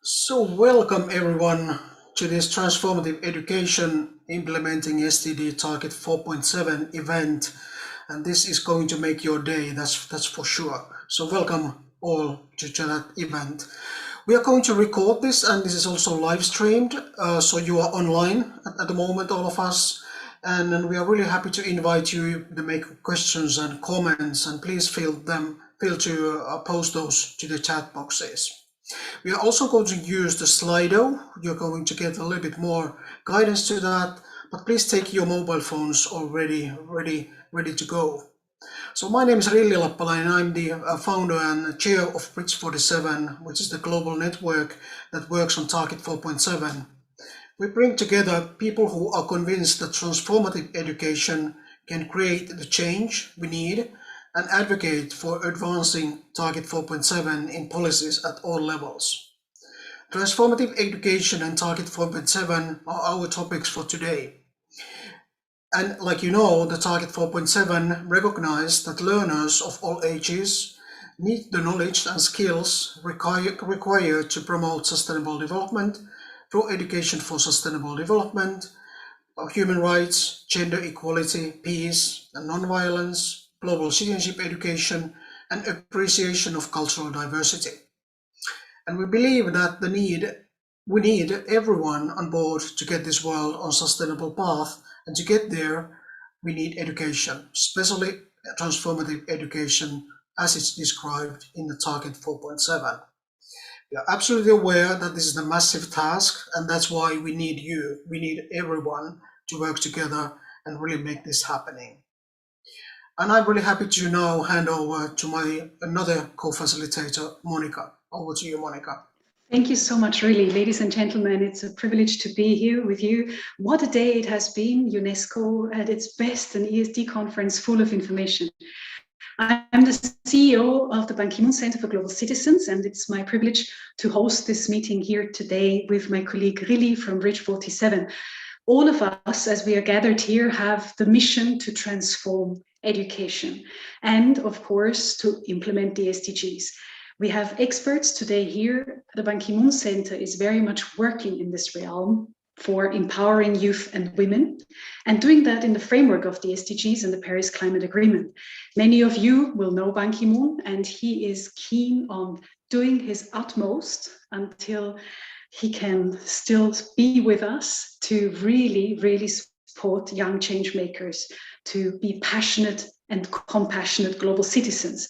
So welcome everyone to this Transformative Education Implementing SDG Target 4.7 event, and this is going to make your day, that's for sure. So welcome all to that event. We are going to record this, and this is also live streamed, so you are online at the moment, all of us, and we are really happy to invite you to make questions and comments, and please feel to post those to the chat boxes. We are also going to use the Slido. You're going to get a little bit more guidance to that, but please take your mobile phones already ready to go. So my name is Rilli Lappala, and I'm the founder and chair of Bridge 47, which is the global network that works on Target 4.7. We bring together people who are convinced that transformative education can create the change we need and advocate for advancing Target 4.7 in policies at all levels. Transformative education and Target 4.7 are our topics for today. And like you know, the Target 4.7 recognizes that learners of all ages need the knowledge and skills required to promote sustainable development through education for sustainable development, human rights, gender equality, peace and non-violence, global citizenship education, and appreciation of cultural diversity. And we believe that we need everyone on board to get this world on a sustainable path, and to get there, we need education, especially transformative education as it's described in the Target 4.7. We are absolutely aware that this is a massive task, and that's why we need you, we need everyone to work together and really make this happening. And I'm really happy to now hand over to my another co-facilitator, Monica. Over to you, Monica. Thank you so much, really. Ladies and gentlemen, it's a privilege to be here with you. What a day it has been, UNESCO at its best, an ESD conference full of information. I'm the CEO of the Ban Ki-moon Center for Global Citizens, and it's my privilege to host this meeting here today with my colleague Rilli from Bridge 47. All of us, as we are gathered here, have the mission to transform education and, of course, to implement the SDGs. We have experts today here. The Ban Ki-moon Center is very much working in this realm for empowering youth and women, and doing that in the framework of the SDGs and the Paris Climate Agreement. Many of you will know Ban Ki-moon, and he is keen on doing his utmost until he can still be with us to really support young change makers to be passionate and compassionate global citizens,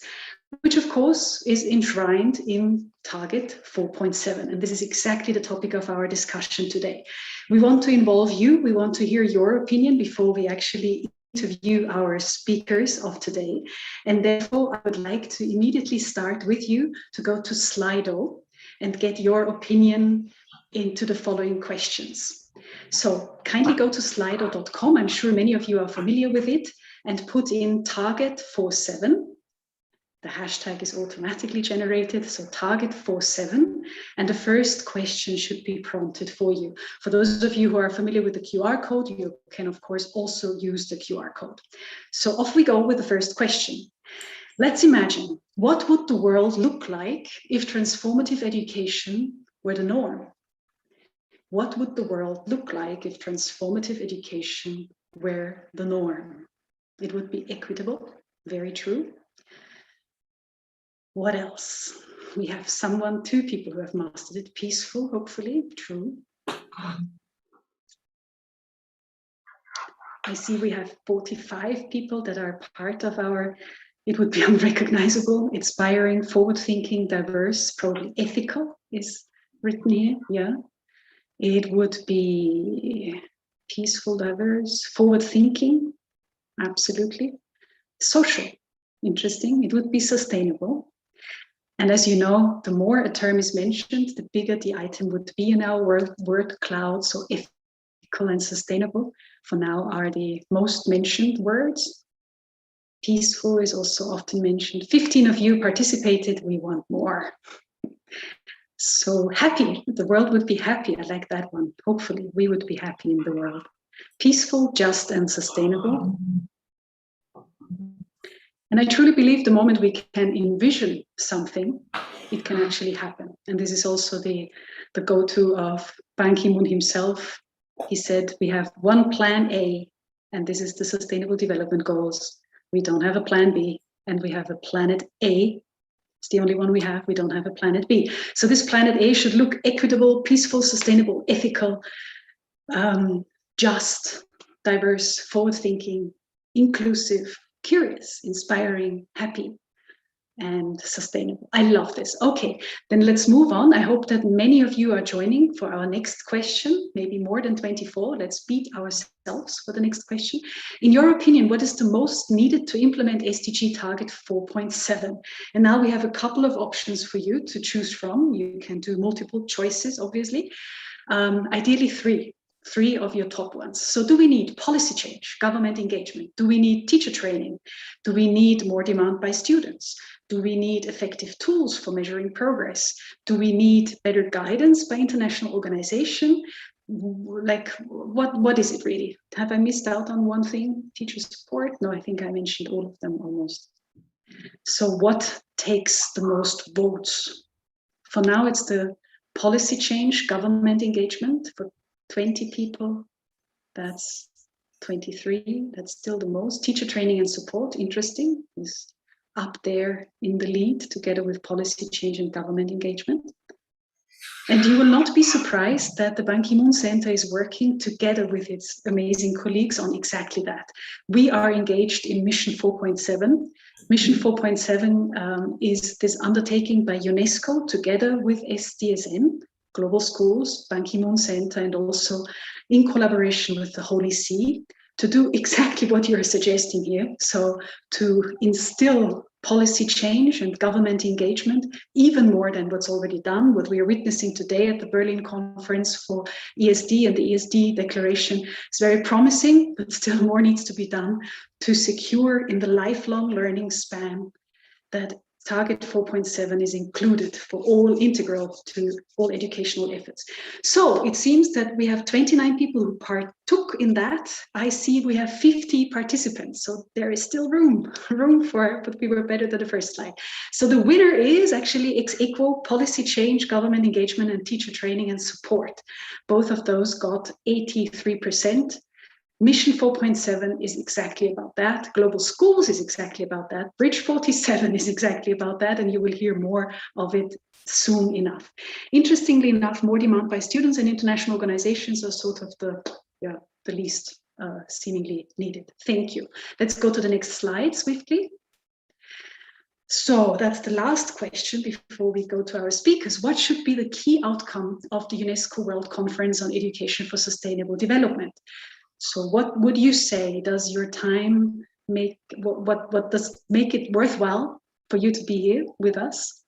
which of course is enshrined in Target 4.7. And this is exactly the topic of our discussion today. We want to involve you. We want to hear your opinion before we actually interview our speakers of today. And therefore, I would like to immediately start with you to go to Slido and get your opinion into the following questions. So kindly go to slido.com. I'm sure many of you are familiar with it, and put in Target 47. The hashtag is automatically generated, so Target 47, and the first question should be prompted for you. For those of you who are familiar with the QR code, you can of course also use the QR code. So off we go with the first question. Let's imagine, what would the world look like if transformative education were the norm? What would the world look like if transformative education were the norm? It would be equitable, very true. What else? We have two people who have mastered it. Peaceful, hopefully, true. I see we have 45 people that are part of our, it would be unrecognizable, inspiring, forward-thinking, diverse, probably ethical is written here, yeah. It would be peaceful, diverse, forward-thinking, absolutely. Social, interesting. It would be sustainable. And as you know, the more a term is mentioned, the bigger the item would be in our word cloud. So ethical and sustainable for now are the most mentioned words. Peaceful is also often mentioned. 15 of you participated. We want more. So happy, the world would be happy. I like that one. Hopefully we would be happy in the world. Peaceful, just, and sustainable. And I truly believe the moment we can envision something, it can actually happen. And this is also the go-to of Ban Ki-moon himself. He said, we have one plan A, and this is the Sustainable Development Goals. We don't have a plan B, and we have a planet A. It's the only one we have. We don't have a planet B. So this planet A should look equitable, peaceful, sustainable, ethical, just, diverse, forward-thinking, inclusive, curious, inspiring, happy, and sustainable. I love this. Okay, then let's move on. I hope that many of you are joining for our next question, maybe more than 24. Let's beat ourselves for the next question. In your opinion, what is the most needed to implement SDG Target 4.7? And now we have a couple of options for you to choose from. You can do multiple choices, obviously. Ideally three of your top ones. So do we need policy change, government engagement? Do we need teacher training? Do we need more demand by students? Do we need effective tools for measuring progress? Do we need better guidance by international organization? Like, what is it really? Have I missed out on one thing? Teacher support? No, I think I mentioned all of them almost. So what takes the most votes? For now, it's the policy change, government engagement for 20 people. That's 23. That's still the most. Teacher training and support, interesting, is up there in the lead together with policy change and government engagement. And you will not be surprised that the Ban Ki-moon Center is working together with its amazing colleagues on exactly that. We are engaged in Mission 4.7. Mission 4.7 is this undertaking by UNESCO together with SDSN, Global Schools, Ban Ki-moon Center, and also in collaboration with the Holy See, to do exactly what you're suggesting here. So to instill policy change and government engagement, even more than what's already done. What we are witnessing today at the Berlin conference for ESD and the ESD declaration is very promising, but still more needs to be done to secure in the lifelong learning span that Target 4.7 is included for all, integral to all educational efforts. So it seems that we have 29 people who partook in that. I see we have 50 participants, so there is still room for, but we were better than the first slide. So the winner is actually ex aequo policy change, government engagement, and teacher training and support. Both of those got 83%. Mission 4.7 is exactly about that. Global Schools is exactly about that. Bridge 47 is exactly about that, and you will hear more of it soon enough. Interestingly enough, more demand by students and international organizations are sort of the least seemingly needed. Thank you. Let's go to the next slide swiftly. So that's the last question before we go to our speakers. What should be the key outcome of the UNESCO World Conference on Education for Sustainable Development? So what would you say, does your time make, what does make it worthwhile for you to be here with us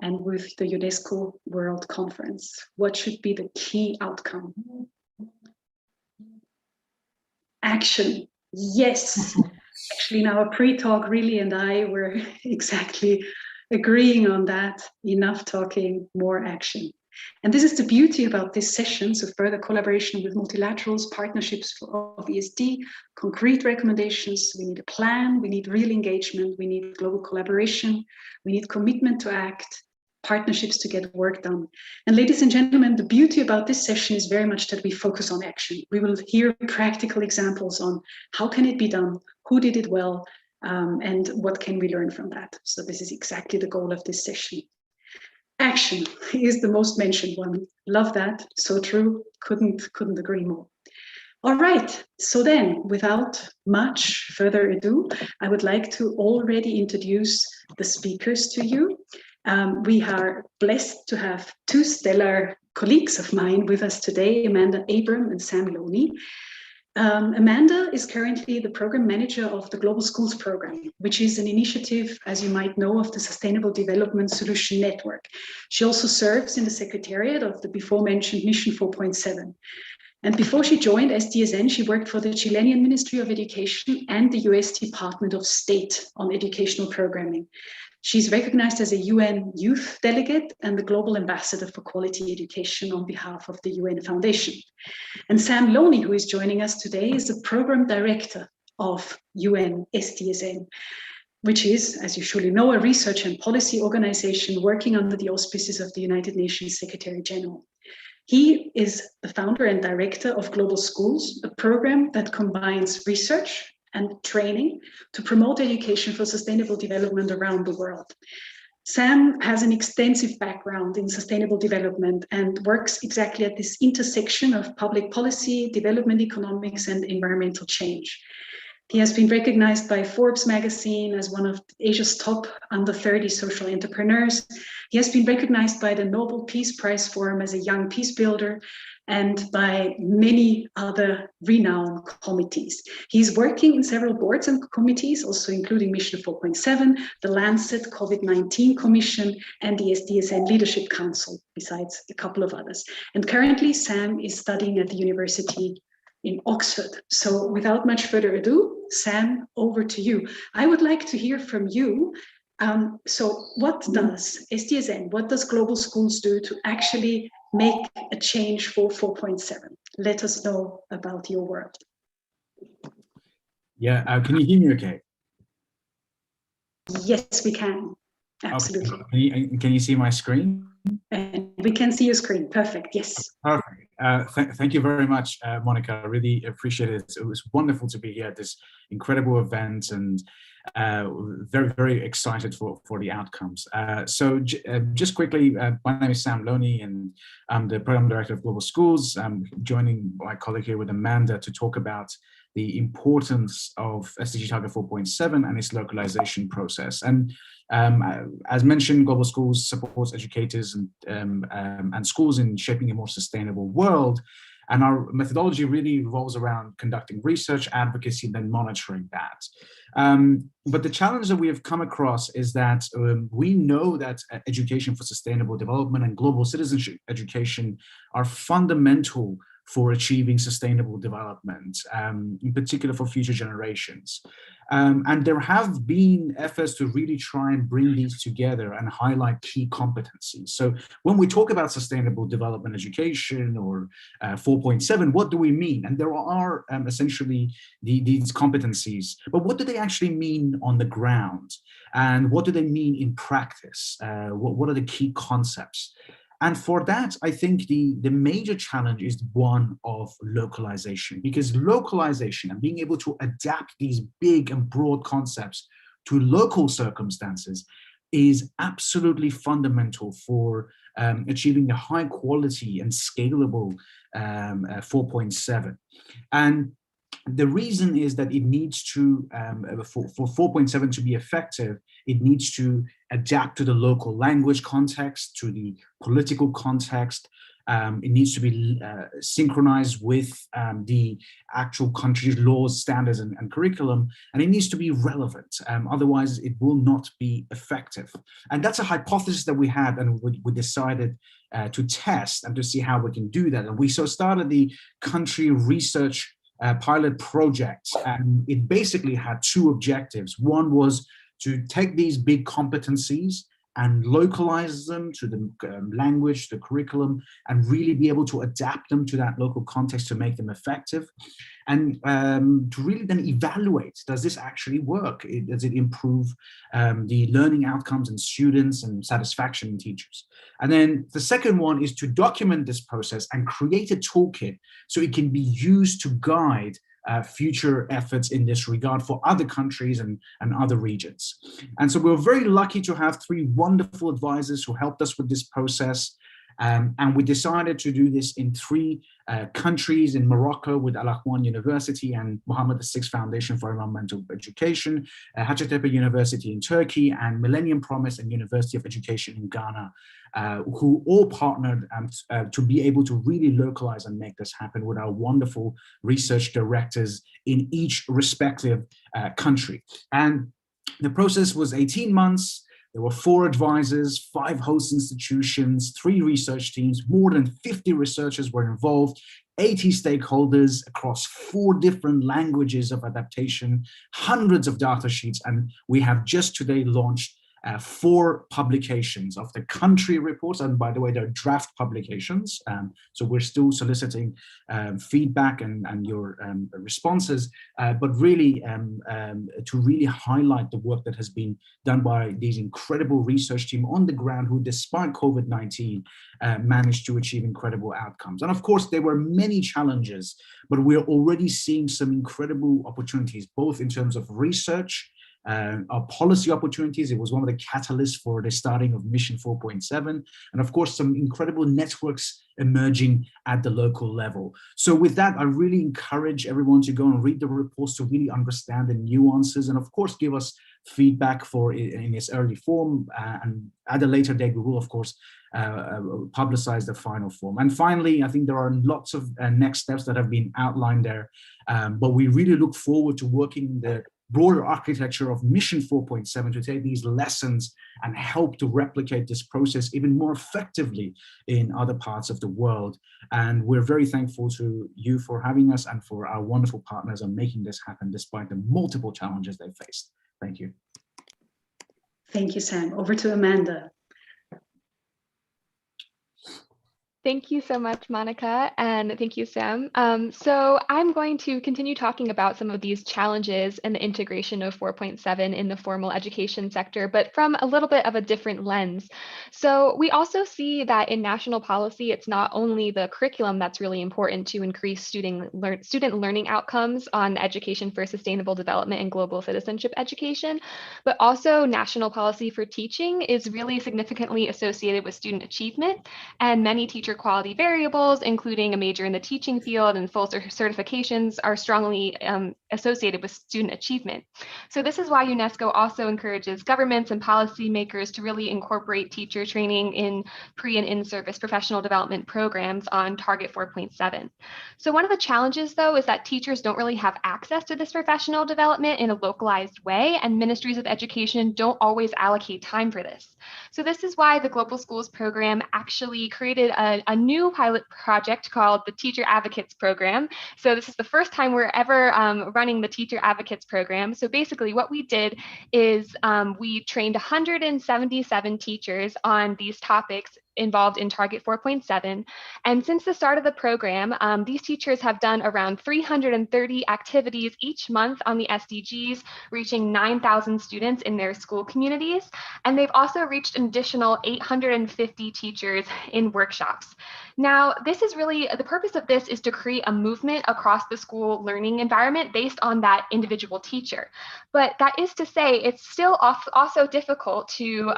and with the UNESCO World Conference? What should be the key outcome? Action, yes. Actually, in our pre-talk, really, and I were exactly agreeing on that. Enough talking, more action. And this is the beauty about this session, so further collaboration with multilaterals, partnerships of ESD, concrete recommendations. We need a plan, we need real engagement, we need global collaboration, we need commitment to act, partnerships to get work done. And ladies and gentlemen, the beauty about this session is very much that we focus on action. We will hear practical examples on how can it be done, who did it well, and what can we learn from that. So this is exactly the goal of this session. Action is the most mentioned one. Love that, so true, couldn't agree more. All right, so then without much further ado, I would like to already introduce the speakers to you. We are blessed to have two stellar colleagues of mine with us today, Amanda Abram and Sam Loney. Amanda is currently the program manager of the Global Schools program, which is an initiative, as you might know, of the Sustainable Development Solution Network. She also serves in the secretariat of the before mentioned Mission 4.7. And before she joined SDSN, she worked for the Chilean Ministry of Education and the US Department of State on educational programming. She's recognized as a UN Youth Delegate and the Global Ambassador for Quality Education on behalf of the UN Foundation. And Sam Loney, who is joining us today, is the Program Director of UN SDSN. which is, as you surely know, a research and policy organization working under the auspices of the United Nations Secretary General. He is the founder and director of Global Schools, a program that combines research and training to promote education for sustainable development around the world. Sam has an extensive background in sustainable development and works exactly at this intersection of public policy, development economics, and environmental change. He has been recognized by Forbes magazine as one of Asia's top under 30 social entrepreneurs. He has been recognized by the Nobel Peace Prize Forum as a young peace builder and by many other renowned committees. He's working in several boards and committees, also including Mission 4.7, the Lancet COVID-19 Commission, and the SDSN Leadership Council, besides a couple of others. And currently, Sam is studying at the University in Oxford. So without much further ado, Sam, over to you. I would like to hear from you. So what does SDSN, what does Global Schools do to actually make a change for 4.7? Let us know about your work. Yeah, can you hear me okay? Yes, we can. Absolutely. Okay. Can you see my screen? And we can see your screen. Perfect. Yes. Perfect. Thank you very much, Monica. I really appreciate it. It was wonderful to be here at this incredible event, and very, very excited for the outcomes. So just quickly, my name is Sam Loney, and I'm the Program Director of Global Schools. I'm joining my colleague here with Amanda to talk about the importance of SDG Target 4.7 and its localization process. And as mentioned, Global Schools supports educators and schools in shaping a more sustainable world. And our methodology really revolves around conducting research, advocacy, and then monitoring that. But the challenge that we have come across is that we know that education for sustainable development and global citizenship education are fundamental for achieving sustainable development, in particular for future generations. And there have been efforts to really try and bring these together and highlight key competencies. So when we talk about sustainable development education or 4.7, what do we mean? And there are essentially these competencies, but what do they actually mean on the ground? And what do they mean in practice? What are the key concepts? And for that, I think the major challenge is one of localization, because localization and being able to adapt these big and broad concepts to local circumstances is absolutely fundamental for achieving a high quality and scalable 4.7. And the reason is that it needs to, for 4.7 to be effective, it needs to adapt to the local language context, to the political context. It needs to be synchronized with the actual country's laws, standards, and curriculum, and it needs to be relevant. Otherwise, it will not be effective. And that's a hypothesis that we had, and we decided to test and to see how we can do that. And we started the country research pilot project, and it basically had two objectives. One was to take these big competencies and localize them to the language, the curriculum, and really be able to adapt them to that local context to make them effective. And to really then evaluate, does this actually work? Does it improve the learning outcomes in students and satisfaction in teachers? And then the second one is to document this process and create a toolkit so it can be used to guide future efforts in this regard for other countries and other regions. And so we're very lucky to have three wonderful advisors who helped us with this process. And we decided to do this in three countries: in Morocco with Al Akhwan University and Mohammed VI Foundation for Environmental Education, Hacettepe University in Turkey, and Millennium Promise and University of Education in Ghana, who all partnered to be able to really localize and make this happen with our wonderful research directors in each respective country. And the process was 18 months. There were 4 advisors, 5 host institutions, 3 research teams, more than 50 researchers were involved, 80 stakeholders across 4 different languages of adaptation, hundreds of data sheets, and we have just today launched 4 publications of the country reports, and by the way, they're draft publications. So we're still soliciting feedback and your responses, but really to really highlight the work that has been done by these incredible research team on the ground who, despite COVID-19, managed to achieve incredible outcomes. And of course, there were many challenges, but we're already seeing some incredible opportunities, both in terms of research, our policy opportunities. It was one of the catalysts for the starting of Mission 4.7, and of course some incredible networks emerging at the local level. So with that, I really encourage everyone to go and read the reports to really understand the nuances, and of course give us feedback for in its early form, and at a later date we will of course publicize the final form. And finally, I think there are lots of next steps that have been outlined there, but we really look forward to working the broader architecture of Mission 4.7 to take these lessons and help to replicate this process even more effectively in other parts of the world. And we're very thankful to you for having us and for our wonderful partners on making this happen despite the multiple challenges they faced. Thank you. Thank you, Sam. Over to Amanda. Thank you so much, Monica, and thank you, Sam. So I'm going to continue talking about some of these challenges and the integration of 4.7 in the formal education sector, but from a little bit of a different lens. So we also see that in national policy, it's not only the curriculum that's really important to increase student learning outcomes on education for sustainable development and global citizenship education, but also national policy for teaching is really significantly associated with student achievement, and many teacher quality variables, including a major in the teaching field and full certifications, are strongly associated with student achievement. So this is why UNESCO also encourages governments and policymakers to really incorporate teacher training in pre and in-service professional development programs on Target 4.7. So one of the challenges, though, is that teachers don't really have access to this professional development in a localized way, and ministries of education don't always allocate time for this. So this is why the Global Schools program actually created a new pilot project called the Teacher Advocates Program. So this is the first time we're ever running the Teacher Advocates Program. So basically what we did is we trained 177 teachers on these topics involved in Target 4.7. And since the start of the program, these teachers have done around 330 activities each month on the SDGs, reaching 9,000 students in their school communities. And they've also reached an additional 850 teachers in workshops. Now, this is really, the purpose of this is to create a movement across the school learning environment based on that individual teacher. But that is to say, it's still also difficult to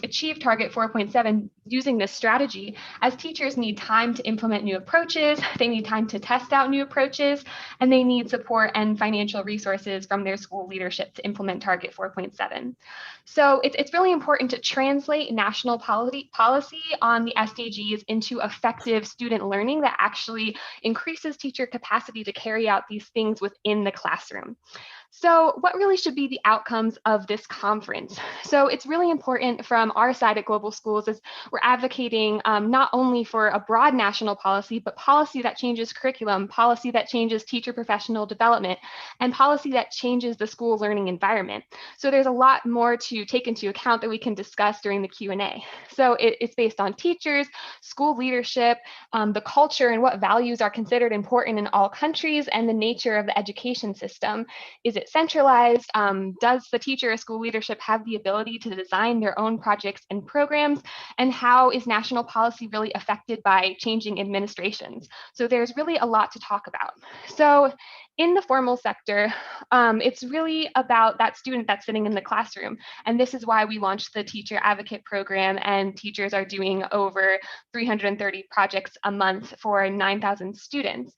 achieve Target 4.7 using this strategy, as teachers need time to implement new approaches, they need time to test out new approaches, and they need support and financial resources from their school leadership to implement Target 4.7. So it's really important to translate national policy on the SDGs into effective student learning that actually increases teacher capacity to carry out these things within the classroom. So what really should be the outcomes of this conference? So it's really important from our side at Global Schools as we're advocating not only for a broad national policy, but policy that changes curriculum, policy that changes teacher professional development, and policy that changes the school learning environment. So there's a lot more to take into account that we can discuss during the Q&A. So it's based on teachers, school leadership, the culture and what values are considered important in all countries, and the nature of the education system. Is it centralized? Does the teacher or school leadership have the ability to design their own projects and programs? And how is national policy really affected by changing administrations? So there's really a lot to talk about. So in the formal sector, it's really about that student that's sitting in the classroom. And this is why we launched the Teacher Advocate Program, and teachers are doing over 330 projects a month for 9,000 students.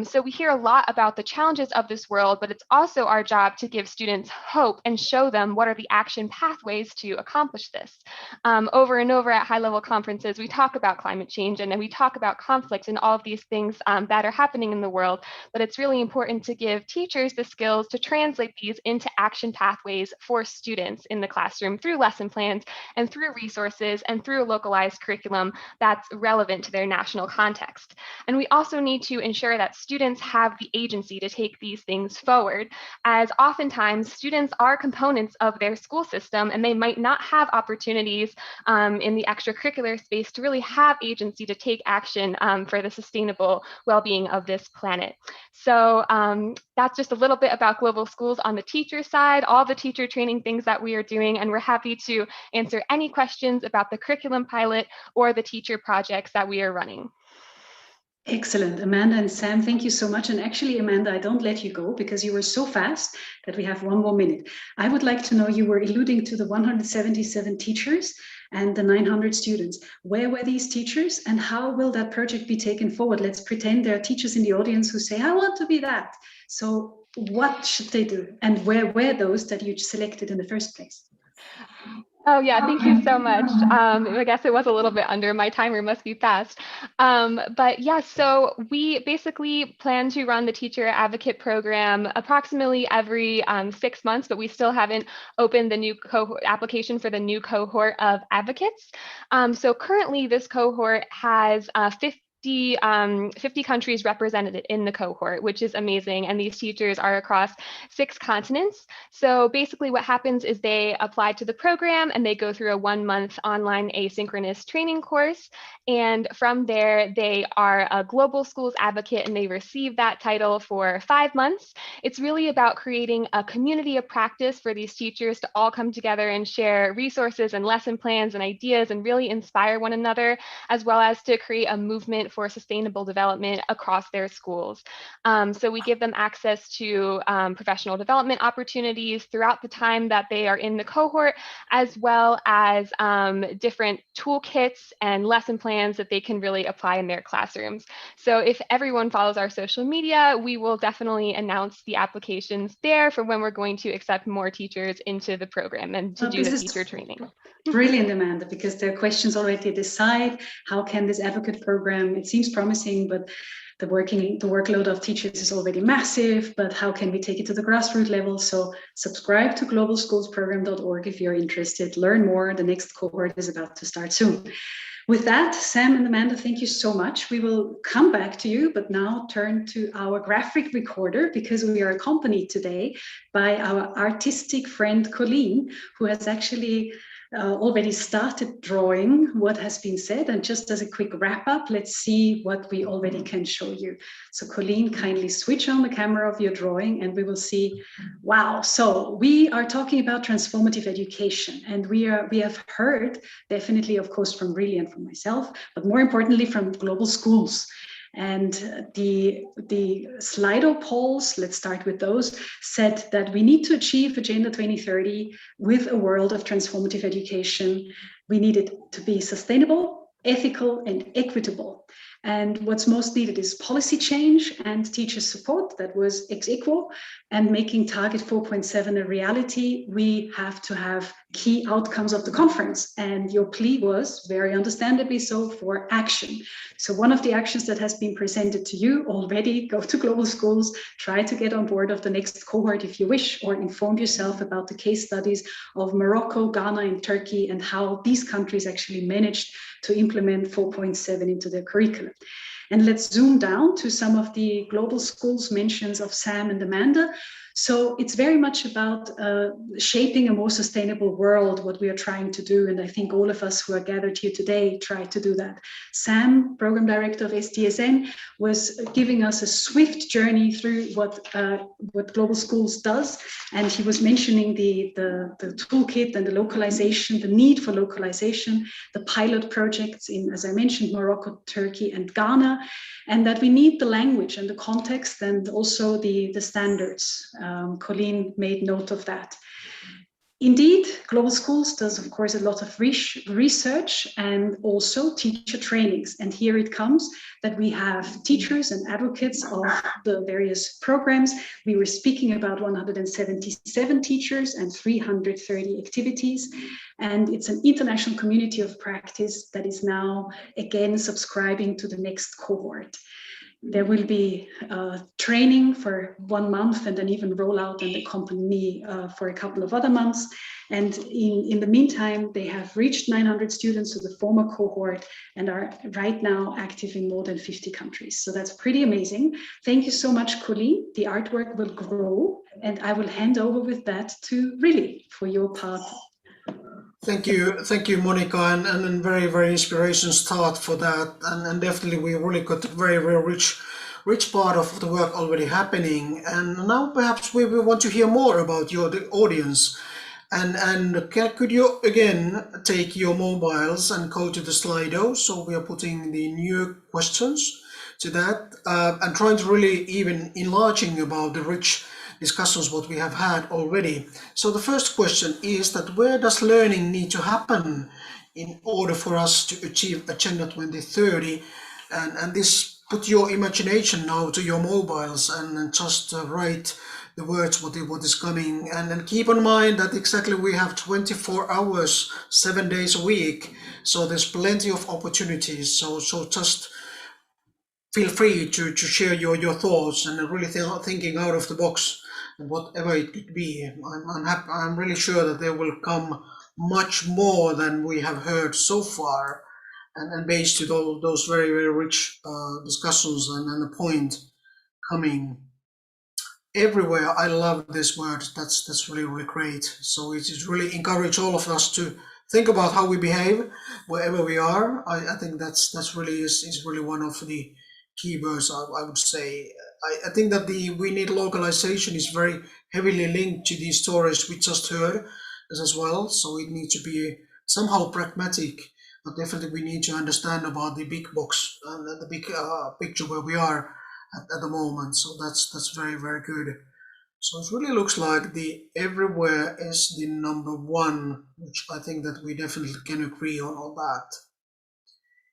So we hear a lot about the challenges of this world, but it's also our job to give students hope and show them what are the action pathways to accomplish this. Over and over at high-level conferences, we talk about climate change and then we talk about conflict and all of these things that are happening in the world, but it's really important to give teachers the skills to translate these into action pathways for students in the classroom through lesson plans and through resources and through a localized curriculum that's relevant to their national context. And we also need to ensure that students have the agency to take these things forward, as oftentimes students are components of their school system and they might not have opportunities in the extracurricular space to really have agency to take action for the sustainable well-being of this planet. So that's just a little bit about global schools on the teacher side, all the teacher training things that we are doing, and we're happy to answer any questions about the curriculum pilot or the teacher projects that we are running. Excellent. Amanda and Sam, thank you so much. And actually, Amanda, I don't let you go because you were so fast that we have 1 more minute. I would like to know, you were alluding to the 177 teachers and the 900 students. Where were these teachers and how will that project be taken forward? Let's pretend there are teachers in the audience who say, I want to be that. So what should they do? And where were those that you selected in the first place? Oh yeah, thank you so much. I guess it was a little bit under, my timer must be fast. But yeah, so we basically plan to run the teacher advocate program approximately every 6 months, but we still haven't opened the new application for the new cohort of advocates. So currently this cohort has 50 countries represented in the cohort, which is amazing. And these teachers are across 6 continents. So basically what happens is they apply to the program and they go through a 1-month online asynchronous training course. And from there, they are a global schools advocate and they receive that title for 5 months. It's really about creating a community of practice for these teachers to all come together and share resources and lesson plans and ideas and really inspire one another, as well as to create a movement for sustainable development across their schools. So we give them access to professional development opportunities throughout the time that they are in the cohort, as well as different toolkits and lesson plans that they can really apply in their classrooms. So if everyone follows our social media, we will definitely announce the applications there for when we're going to accept more teachers into the program and to do the teacher training. Brilliant, Amanda, because there are questions already at this side. How can this advocate program, it seems promising, but the workload of teachers is already massive, but how can we take it to the grassroots level? So subscribe to globalschoolsprogram.org if you're interested. Learn more. The next cohort is about to start soon. With that, Sam and Amanda, thank you so much. We will come back to you, but now turn to our graphic recorder because we are accompanied today by our artistic friend, Colleen, who has actually already started drawing what has been said. And just as a quick wrap up, let's see what we already can show you. So Colleen, kindly switch on the camera of your drawing and we will see, wow. So we are talking about transformative education, and we have heard definitely, of course, from Riley and from myself, but more importantly from global schools. And the Slido polls, let's start with those, said that we need to achieve Agenda 2030 with a world of transformative education. We need it to be sustainable, ethical, and equitable. And what's most needed is policy change and teacher support. That was ex aequo. And making Target 4.7 a reality, we have to have key outcomes of the conference. And your plea was, very understandably so, for action. So one of the actions that has been presented to you already, go to global schools, try to get on board of the next cohort if you wish, or inform yourself about the case studies of Morocco, Ghana, and Turkey, and how these countries actually managed to implement 4.7 into their curriculum. And let's zoom down to some of the global schools mentions of Sam and Amanda. So it's very much about shaping a more sustainable world, what we are trying to do. And I think all of us who are gathered here today try to do that. Sam, Program Director of SDSN, was giving us a swift journey through what Global Schools does. And he was mentioning the toolkit and the localization, the need for localization, the pilot projects in, as I mentioned, Morocco, Turkey, and Ghana, and that we need the language and the context and also the standards. Colleen made note of that. Indeed, Global Schools does, of course, a lot of research and also teacher trainings. And here it comes that we have teachers and advocates of the various programs. We were speaking about 177 teachers and 330 activities. And it's an international community of practice that is now, again, subscribing to the next cohort. There will be training for 1 month and then even roll out and accompany for a couple of other months. And in the meantime, they have reached 900 students, so the former cohort, and are right now active in more than 50 countries. So that's pretty amazing. Thank you so much, Colleen. The artwork will grow, and I will hand over with that to Rilly for your part. Thank you, Monica, and very, very inspirational start for that. And definitely we really got a very, very rich part of the work already happening. And now perhaps we want to hear more about the audience. And could you again take your mobiles and go to the Slido? So we are putting the new questions to that and trying to really even enlarging about the rich discussions what we have had already. So the first question is that where does learning need to happen in order for us to achieve Agenda 2030? And this, put your imagination now to your mobiles and just write the words what is coming, and then keep in mind that exactly we have 24 hours 7 days a week, so there's plenty of opportunities. So just feel free to share your thoughts and really thinking out of the box, whatever it could be. I'm really sure that there will come much more than we have heard so far, and based to those very, very rich discussions and the point coming everywhere. I love this word. That's really, really great. So it is really encourage all of us to think about how we behave wherever we are. I think that's really is really one of the key words I would say. I think that we need localization is very heavily linked to these stories we just heard as well. So it needs to be somehow pragmatic, but definitely we need to understand about the big box and the big picture where we are at the moment. So that's very, very good. So it really looks like the everywhere is the number one, which I think that we definitely can agree on all that.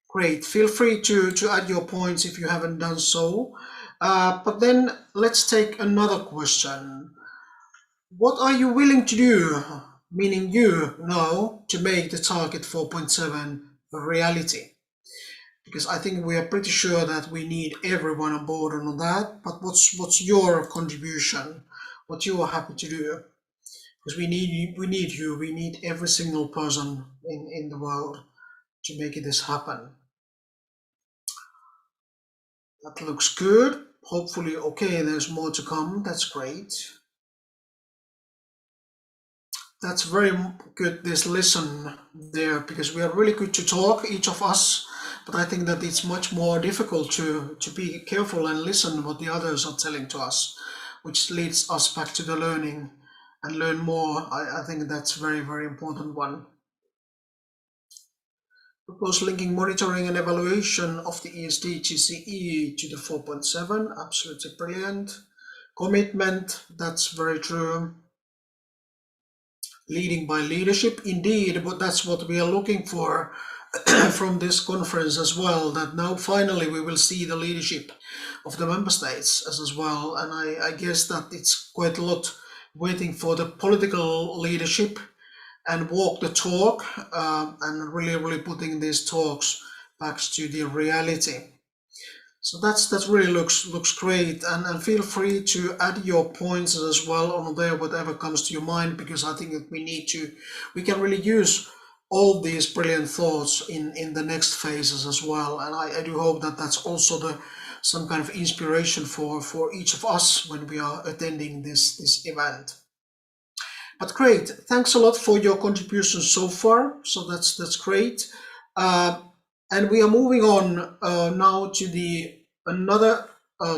Great. Feel free to add your points if you haven't done so. But then let's take another question. What are you willing to do, meaning you now, to make the target 4.7 a reality? Because I think we are pretty sure that we need everyone on board on that. But what's your contribution? What you are happy to do? Because we need you. We need every single person in the world to make this happen. That looks good. Hopefully, okay, there's more to come. That's great. That's very good, this listen there, because we are really good to talk, each of us, but I think that it's much more difficult to be careful and listen what the others are telling to us, which leads us back to the learning and learn more. I think that's very, very important one. Propose linking monitoring and evaluation of the ESD GCE to the 4.7, absolutely brilliant. Commitment, that's very true. Leading by leadership, indeed, but that's what we are looking for from this conference as well, that now finally we will see the leadership of the member states as well. And I guess that it's quite a lot waiting for the political leadership and walk the talk and really putting these talks back to the reality. So that's really looks great, and feel free to add your points as well on there, whatever comes to your mind, because I think that we can really use all these brilliant thoughts in the next phases as well. And I do hope that that's also some kind of inspiration for each of us when we are attending this event. But great, thanks a lot for your contribution so far. So that's great. And we are moving on now to another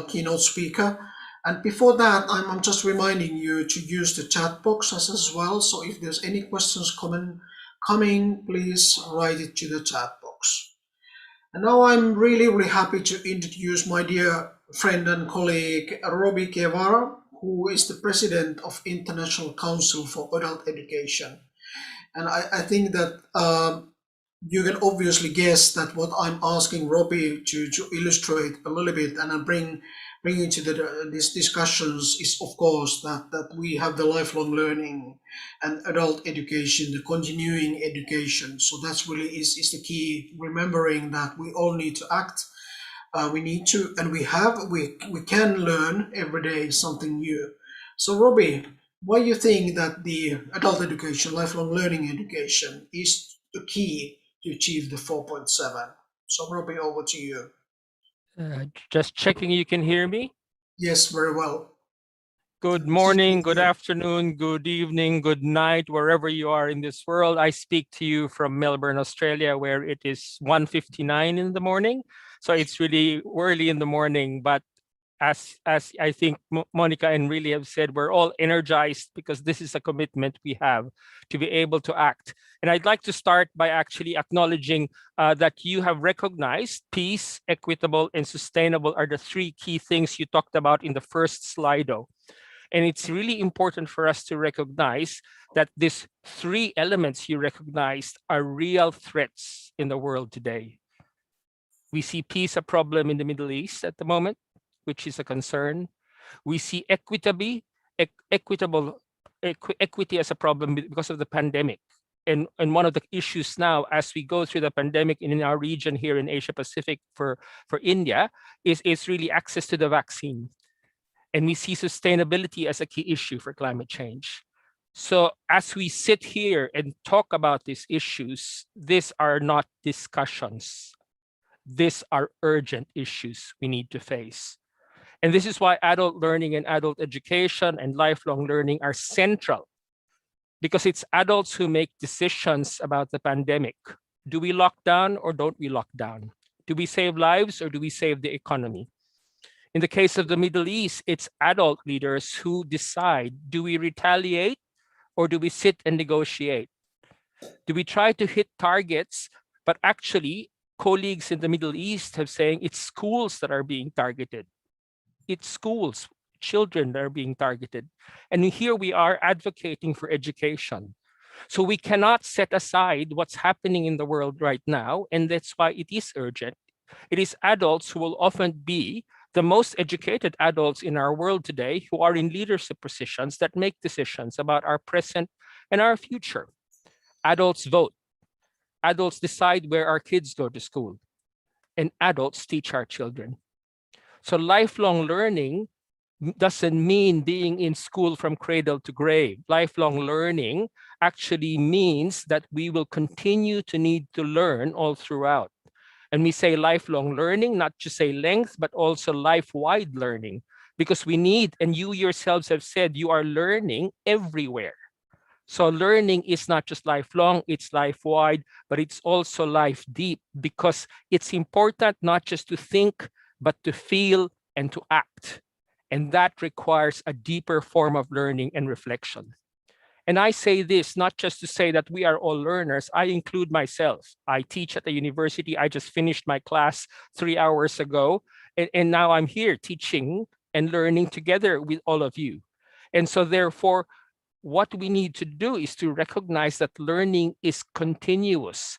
keynote speaker. And before that, I'm just reminding you to use the chat box as well. So if there's any questions coming, please write it to the chat box. And now I'm really happy to introduce my dear friend and colleague, Robbie Guevara, who is the president of International Council for Adult Education. And I think that you can obviously guess that what I'm asking Robbie to illustrate a little bit and bring into these discussions is, of course, that we have the lifelong learning and adult education, the continuing education. So that's really is the key, remembering that we all need to act We need to, and we can learn every day something new. So, Robbie, why you think that the adult education, lifelong learning education, is the key to achieve the 4.7? So, Robbie, over to you. Just checking you can hear me. Yes, very well. Good We see morning, you good here. afternoon, good evening, good night, wherever you are in this world. I speak to you from Melbourne, Australia, where it is 1:59 in the morning. So it's really early in the morning, but as I think Monica and really have said, we're all energized because this is a commitment we have to be able to act. And I'd like to start by actually acknowledging that you have recognized peace, equitable, and sustainable are the three key things you talked about in the first Slido. And it's really important for us to recognize that these three elements you recognized are real threats in the world today. We see peace a problem in the Middle East at the moment, which is a concern. We see equity as a problem because of the pandemic. And one of the issues now, as we go through the pandemic in our region here in Asia Pacific for India, is really access to the vaccine. And we see sustainability as a key issue for climate change. So as we sit here and talk about these issues, these are not discussions. These are urgent issues we need to face. And this is why adult learning and adult education and lifelong learning are central, because it's adults who make decisions about the pandemic. Do we lock down or don't we lock down? Do we save lives or do we save the economy? In the case of the Middle East, it's adult leaders who decide, do we retaliate or do we sit and negotiate? Do we try to hit targets, but actually colleagues in the Middle East have saying it's schools that are being targeted. It's schools, children that are being targeted. And here we are advocating for education. So we cannot set aside what's happening in the world right now, and that's why it is urgent. It is adults who will often be the most educated adults in our world today who are in leadership positions that make decisions about our present and our future. Adults vote. Adults decide where our kids go to school. And adults teach our children. So lifelong learning doesn't mean being in school from cradle to grave. Lifelong learning actually means that we will continue to need to learn all throughout. And we say lifelong learning, not just say length, but also life-wide learning, because we need, and you yourselves have said, you are learning everywhere. So learning is not just lifelong, it's life-wide, but it's also life-deep, because it's important not just to think, but to feel and to act. And that requires a deeper form of learning and reflection. And I say this not just to say that we are all learners. I include myself. I teach at the university. I just finished my class 3 hours ago. And now I'm here teaching and learning together with all of you. And so therefore, what we need to do is to recognize that learning is continuous,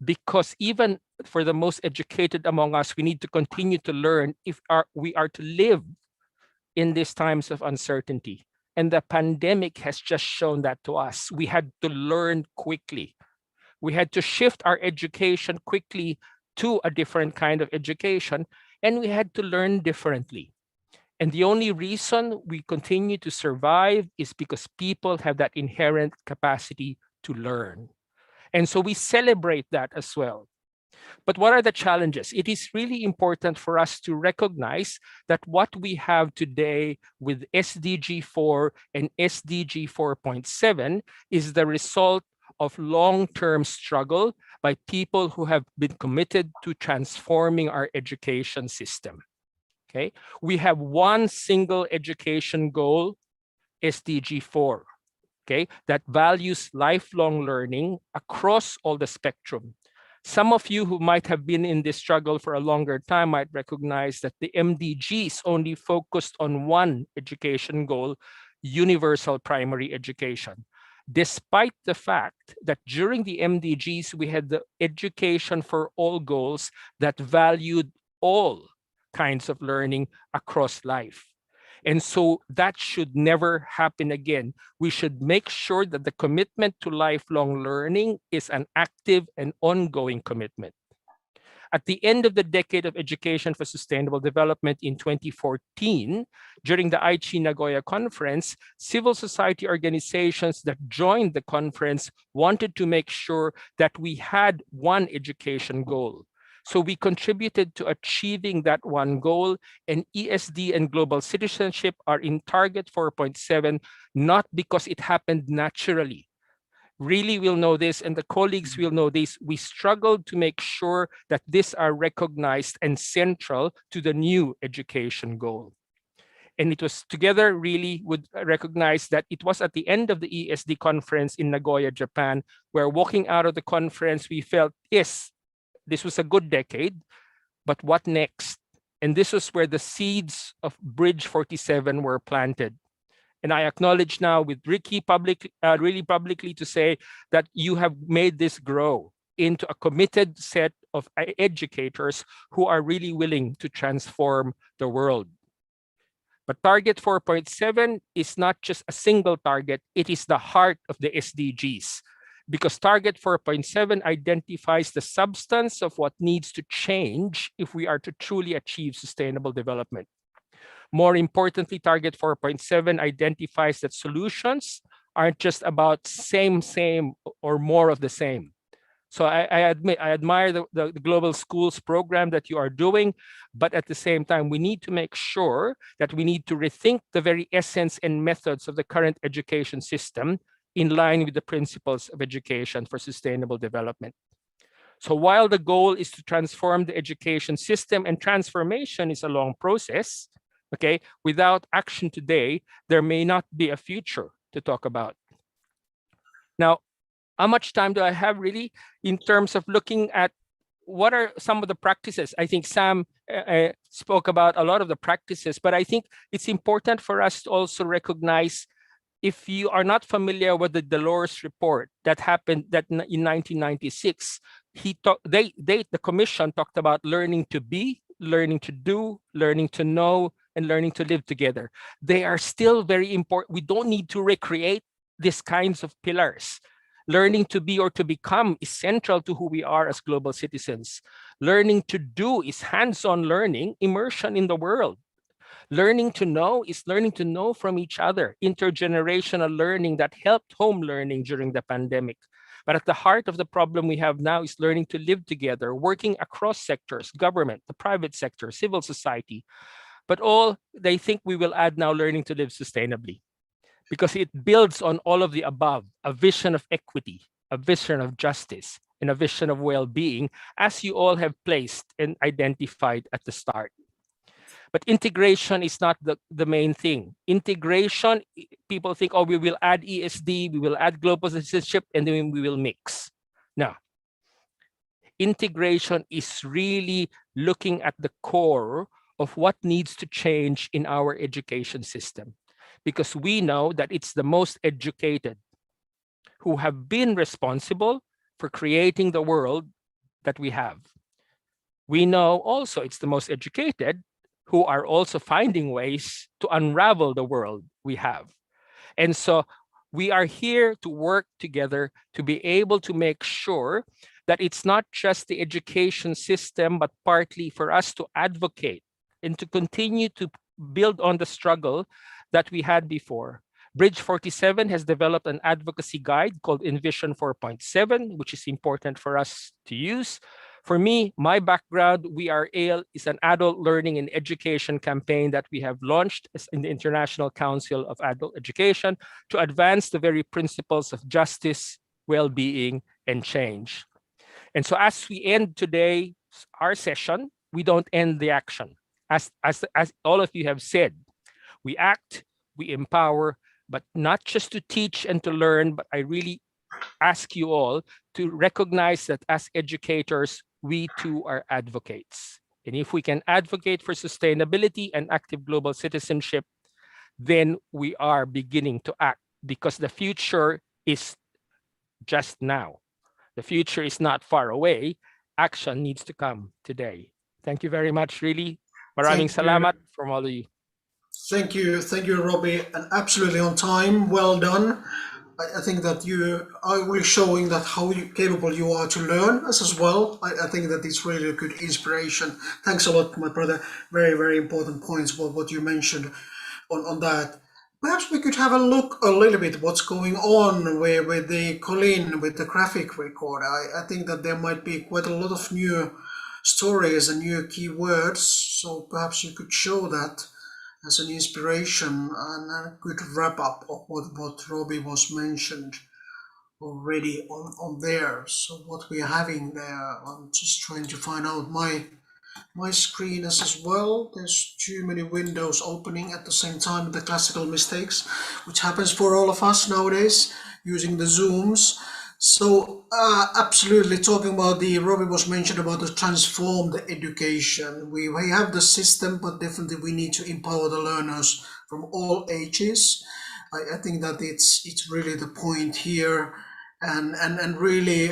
because even for the most educated among us, we need to continue to learn if we are to live in these times of uncertainty. And the pandemic has just shown that to us. We had to learn quickly. We had to shift our education quickly to a different kind of education, and we had to learn differently. And the only reason we continue to survive is because people have that inherent capacity to learn. And so we celebrate that as well. But what are the challenges? It is really important for us to recognize that what we have today with SDG 4 and SDG 4.7 is the result of long-term struggle by people who have been committed to transforming our education system. Okay, we have one single education goal, SDG 4, okay, that values lifelong learning across all the spectrum. Some of you who might have been in this struggle for a longer time might recognize that the MDGs only focused on one education goal, universal primary education. Despite the fact that during the MDGs, we had the education for all goals that valued all kinds of learning across life. And so that should never happen again. We should make sure that the commitment to lifelong learning is an active and ongoing commitment. At the end of the decade of education for sustainable development in 2014, during the Aichi Nagoya conference, civil society organizations that joined the conference wanted to make sure that we had one education goal. So we contributed to achieving that one goal, and ESD and global citizenship are in Target 4.7, not because it happened naturally. Really will know this, and the colleagues will know this. We struggled to make sure that these are recognized and central to the new education goal. And it was together really would recognize that it was at the end of the ESD conference in Nagoya, Japan, where walking out of the conference, we felt, yes, this was a good decade, but what next? And this was where the seeds of Bridge 47 were planted. And I acknowledge now with Ricky really publicly to say that you have made this grow into a committed set of educators who are really willing to transform the world. But Target 4.7 is not just a single target, it is the heart of the SDGs. Because Target 4.7 identifies the substance of what needs to change if we are to truly achieve sustainable development. More importantly, Target 4.7 identifies that solutions aren't just about same, or more of the same. So I admire the Global Schools program that you are doing, but at the same time, we need to make sure that we need to rethink the very essence and methods of the current education system in line with the principles of education for sustainable development. So while the goal is to transform the education system, and transformation is a long process, okay, without action today, there may not be a future to talk about. Now, how much time do I have really in terms of looking at what are some of the practices? I think Sam spoke about a lot of the practices, but I think it's important for us to also recognize, if you are not familiar with the Delors report that happened in 1996, the commission talked about learning to be, learning to do, learning to know, and learning to live together. They are still very important. We don't need to recreate these kinds of pillars. Learning to be or to become is central to who we are as global citizens. Learning to do is hands-on learning, immersion in the world. Learning to know is learning to know from each other, intergenerational learning that helped home learning during the pandemic. But at the heart of the problem we have now is learning to live together, working across sectors, government, the private sector, civil society. But they think we will add now learning to live sustainably, because it builds on all of the above, a vision of equity, a vision of justice, and a vision of well-being, as you all have placed and identified at the start. But integration is not the main thing. Integration, people think, oh, we will add ESD, we will add global citizenship, and then we will mix. No. Integration is really looking at the core of what needs to change in our education system, because we know that it's the most educated who have been responsible for creating the world that we have. We know also it's the most educated who are also finding ways to unravel the world we have. And so we are here to work together to be able to make sure that it's not just the education system, but partly for us to advocate and to continue to build on the struggle that we had before. Bridge 47 has developed an advocacy guide called Envision 4.7, which is important for us to use. For me, my background, We Are ALE, is an adult learning and education campaign that we have launched in the International Council of Adult Education to advance the very principles of justice, well-being, and change. And so as we end today, our session, we don't end the action. As all of you have said, we act, we empower, but not just to teach and to learn, but I really ask you all to recognize that as educators, we too are advocates. And if we can advocate for sustainability and active global citizenship, then we are beginning to act, because the future is just now. The future is not far away. Action needs to come today. Thank you very much, really. Maraming salamat from all of you. Thank you, Robbie, and absolutely on time. Well done. I think that you are really showing that how capable you are to learn as well. I think that it's really a good inspiration. Thanks a lot, my brother. Very, very important points what you mentioned on that. Perhaps we could have a look a little bit what's going on with the Colin, with the graphic recorder. I think that there might be quite a lot of new stories and new keywords. So perhaps you could show that as an inspiration and a good wrap up of what Robbie was mentioned already on there. So what we're having there, I'm just trying to find out my screen as well. There's too many windows opening at the same time, the classical mistakes, which happens for all of us nowadays using the Zooms. So absolutely talking about Robbie was mentioned about the transformed education. We have the system, but definitely we need to empower the learners from all ages. I think that it's really the point here, and really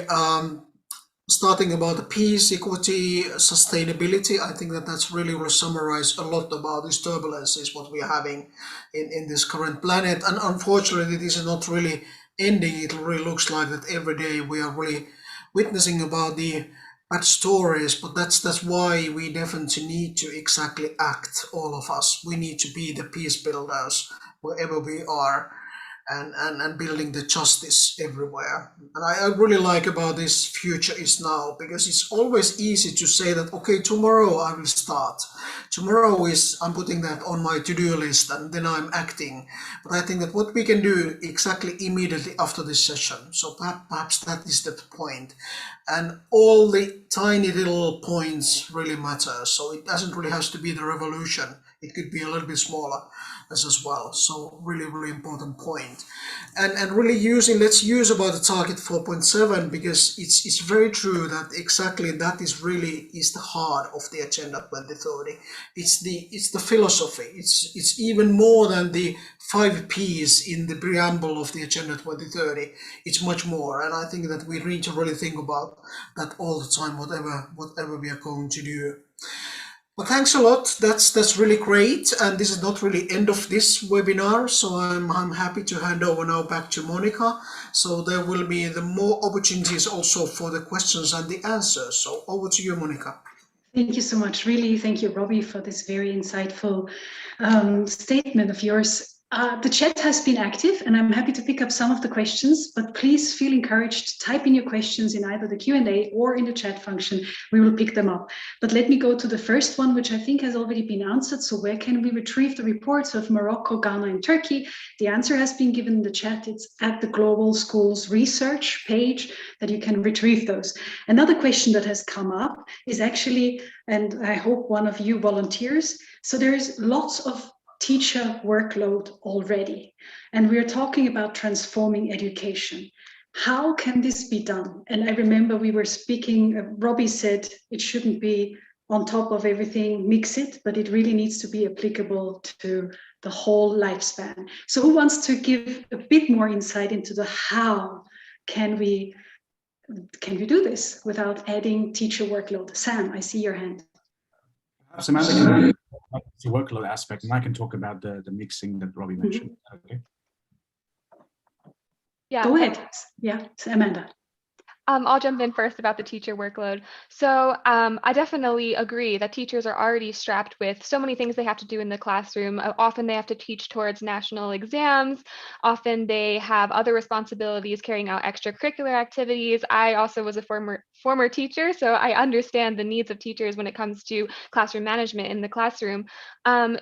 starting about the peace, equity, sustainability. I think that that's really will summarize a lot about these turbulences what we're having in this current planet. And unfortunately, this is not really ending. It really looks like that every day we are really witnessing about the bad stories, but that's why we definitely need to exactly act, all of us. We need to be the peace builders wherever we are, and building the justice everywhere. And I really like about this future is now, because it's always easy to say that, okay, tomorrow I will start. Tomorrow I'm putting that on my to-do list and then I'm acting. But I think that what we can do exactly immediately after this session. So perhaps that is the point. And all the tiny little points really matter. So it doesn't really have to be the revolution. It could be a little bit smaller as well. So really, really important point. And really let's use about the target 4.7, because it's very true that exactly that is the heart of the Agenda 2030. It's the philosophy. It's even more than the 5 Ps in the preamble of the Agenda 2030. It's much more. And I think that we need to really think about that all the time, whatever we are going to do. Well, thanks a lot. That's really great. And this is not really end of this webinar, so I'm happy to hand over now back to Monica. So there will be the more opportunities also for the questions and the answers. So over to you, Monica. Thank you so much. Really, thank you, Robbie, for this very insightful statement of yours. The chat has been active, and I'm happy to pick up some of the questions, but please feel encouraged to type in your questions in either the Q&A or in the chat function. We will pick them up. But let me go to the first one, which I think has already been answered. So where can we retrieve the reports of Morocco, Ghana, and Turkey? The answer has been given in the chat. It's at the Global Schools Research page that you can retrieve those. Another question that has come up is actually, and I hope one of you volunteers, so there is lots of teacher workload already, and we are talking about transforming education. How can this be done? And I remember we were speaking, Robbie said it shouldn't be on top of everything, mix it, but it really needs to be applicable to the whole lifespan. So who wants to give a bit more insight into the how can we do this without adding teacher workload? Sam, I see your hand. Perhaps Amanda can the workload aspect, and I can talk about the mixing that Robbie mentioned. Okay. Yeah. Go ahead. Yeah, Amanda. I'll jump in first about the teacher workload. So I definitely agree that teachers are already strapped with so many things they have to do in the classroom. Often they have to teach towards national exams. Often they have other responsibilities, carrying out extracurricular activities. I also was a former teacher, so I understand the needs of teachers when it comes to classroom management in the classroom.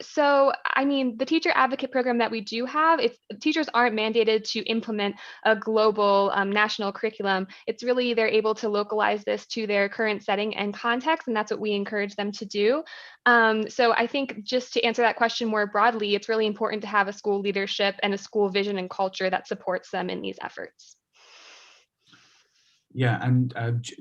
So, I mean, the teacher advocate program that we do have, teachers aren't mandated to implement a global national curriculum. It's really they're able to localize this to their current setting and context, and that's what we encourage them to do. So I think just to answer that question more broadly, it's really important to have a school leadership and a school vision and culture that supports them in these efforts. Yeah, and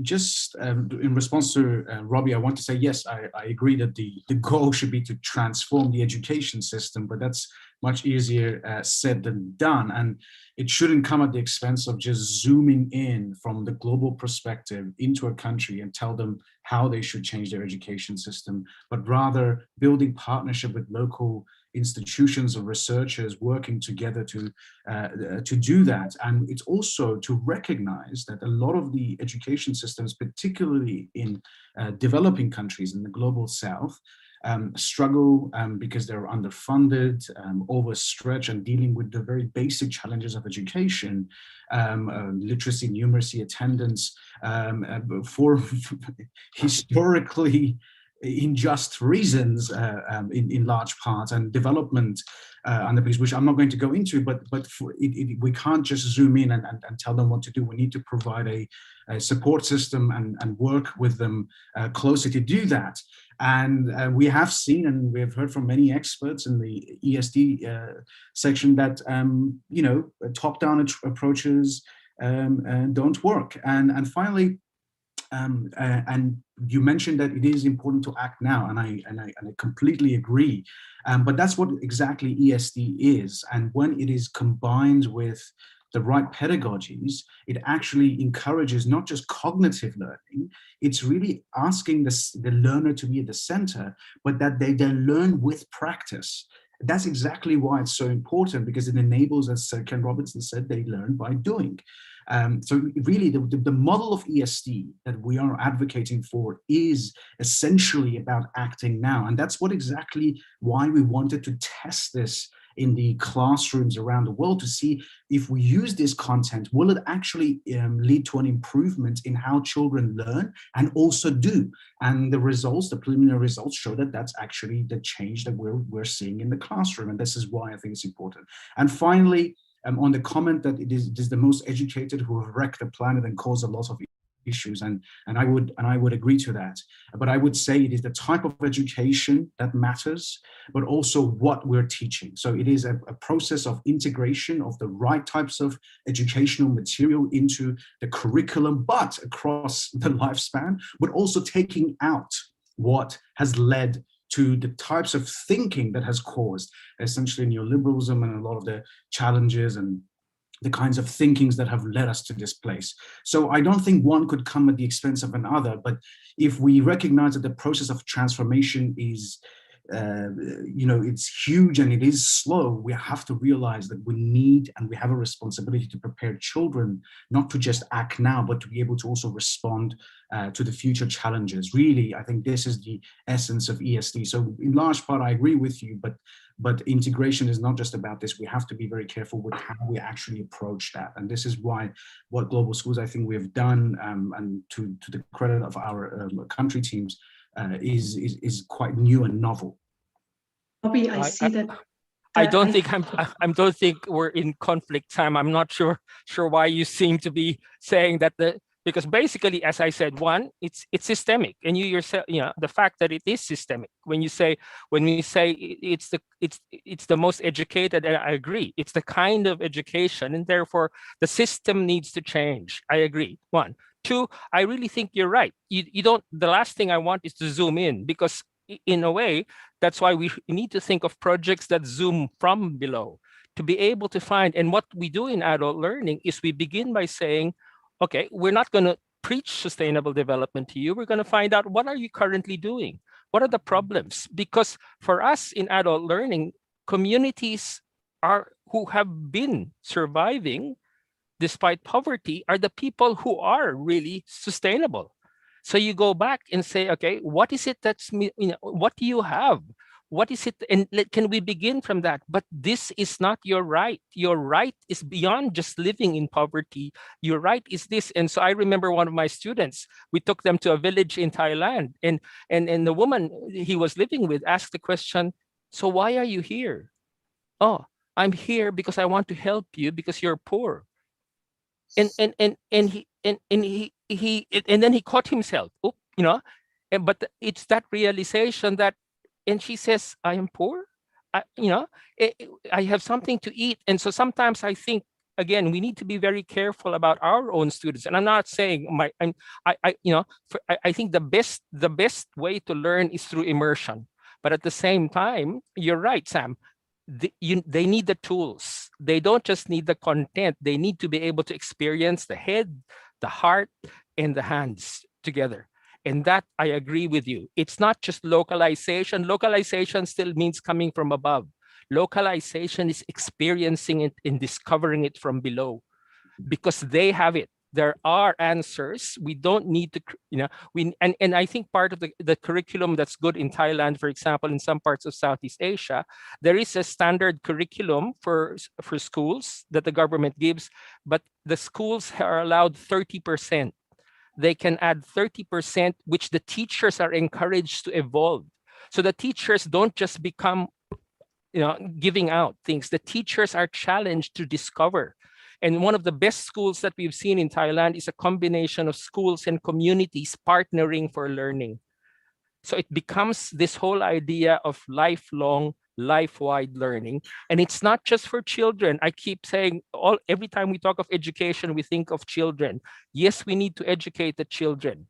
just in response to Robbie, I want to say, yes, I agree that the goal should be to transform the education system, but that's much easier said than done. And it shouldn't come at the expense of just zooming in from the global perspective into a country and tell them how they should change their education system, but rather building partnership with local institutions and researchers working together to do that. And it's also to recognize that a lot of the education systems, particularly in developing countries in the global south, struggle because they're underfunded, overstretched, and dealing with the very basic challenges of education, literacy, numeracy, attendance, for historically unjust reasons in large part, and development underpinnings, which I'm not going to go into, but we can't just zoom in and tell them what to do. We need to provide a support system and work with them closely to do that. And we have seen, and we have heard from many experts in the ESD section that you know, top-down approaches don't work. And finally, and you mentioned that it is important to act now, and I completely agree. But that's what exactly ESD is, and when it is combined with the right pedagogies, it actually encourages not just cognitive learning, it's really asking the learner to be at the center, but that they learn with practice. That's exactly why it's so important, because it enables, as Ken Robinson said, they learn by doing. So really the model of ESD that we are advocating for is essentially about acting now. And that's exactly why we wanted to test this in the classrooms around the world, to see if we use this content, will it actually lead to an improvement in how children learn and also do. And the results, the preliminary results, show that that's actually the change that we're seeing in the classroom. And this is why I think it's important. And finally, on the comment that it is the most educated who have wrecked the planet and caused a lot of issues, and I would agree to that. But I would say it is the type of education that matters, but also what we're teaching. So it is a process of integration of the right types of educational material into the curriculum, but across the lifespan, but also taking out what has led to the types of thinking that has caused essentially neoliberalism and a lot of the challenges and the kinds of thinkings that have led us to this place. So I don't think one could come at the expense of another, but if we recognize that the process of transformation is, you know, it's huge and it is slow, we have to realize that we need and we have a responsibility to prepare children, not to just act now, but to be able to also respond to the future challenges. Really, I think this is the essence of ESD. So in large part, I agree with you, but integration is not just about this. We have to be very careful with how we actually approach that. And this is why what Global Schools, I think we have done, and to the credit of our country teams, is quite new and novel. Bobby, I see that. I don't think we're in conflict, Sam. I'm not sure why you seem to be saying that because basically, as I said, one, it's systemic, and you yourself, you know, the fact that it is systemic. When we say it's the most educated, and I agree, it's the kind of education, and therefore the system needs to change. I agree. One, two, I really think you're right. You don't. The last thing I want is to zoom in, because in a way, that's why we need to think of projects that zoom from below to be able to find. And what we do in adult learning is we begin by saying, okay, we're not going to preach sustainable development to you. We're going to find out, what are you currently doing? What are the problems? Because for us in adult learning, communities who have been surviving despite poverty are the people who are really sustainable. So you go back and say, okay, what is it that's, you know, what do you have? What is it? And can we begin from that? But this is not your right. Your right is beyond just living in poverty. Your right is this. And so I remember one of my students, we took them to a village in Thailand, and the woman he was living with asked the question, so why are you here? Oh, I'm here because I want to help you because you're poor. And then he caught himself, you know, but it's that realization that, and she says, I am poor, you know, I have something to eat. And so sometimes I think, again, we need to be very careful about our own students. And I'm not saying I think the best way to learn is through immersion. But at the same time, you're right, Sam. They need the tools. They don't just need the content. They need to be able to experience the head, the heart, and the hands together. And that, I agree with you. It's not just localization. Localization still means coming from above. Localization is experiencing it and discovering it from below, because they have it. There are answers. We don't need to, and I think part of the curriculum that's good in Thailand, for example, in some parts of Southeast Asia, there is a standard curriculum for schools that the government gives, but the schools are allowed 30%. They can add 30%, which the teachers are encouraged to evolve. So the teachers don't just become, giving out things. The teachers are challenged to discover. And one of the best schools that we've seen in Thailand is a combination of schools and communities partnering for learning. So it becomes this whole idea of lifelong, life-wide learning. And it's not just for children. I keep saying, every time we talk of education, we think of children. Yes, we need to educate the children,